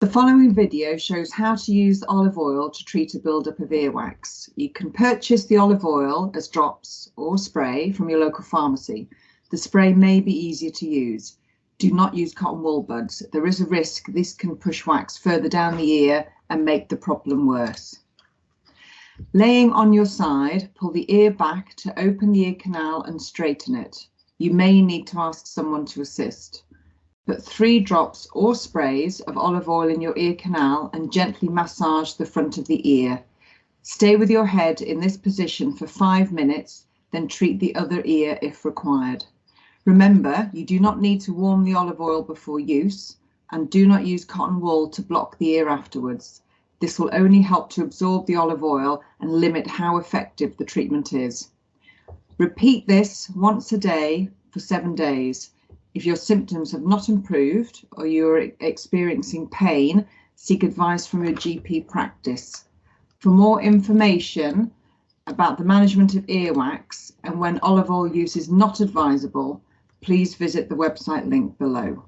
The following video shows how to use olive oil to treat a buildup of earwax. You can purchase the olive oil as drops or spray from your local pharmacy. The spray may be easier to use. Do not use cotton wool buds. There is a risk this can push wax further down the ear and make the problem worse. Laying on your side, pull the ear back to open the ear canal and straighten it. You may need to ask someone to assist. Put 3 drops or sprays of olive oil in your ear canal and gently massage the front of the ear. Stay with your head in this position for 5 minutes, then treat the other ear if required. Remember, you do not need to warm the olive oil before use, and do not use cotton wool to block the ear afterwards. This will only help to absorb the olive oil and limit how effective the treatment is. Repeat this once a day for 7 days. If your symptoms have not improved or you are experiencing pain, seek advice from your GP practice. For more information about the management of earwax and when olive oil use is not advisable, please visit the website link below.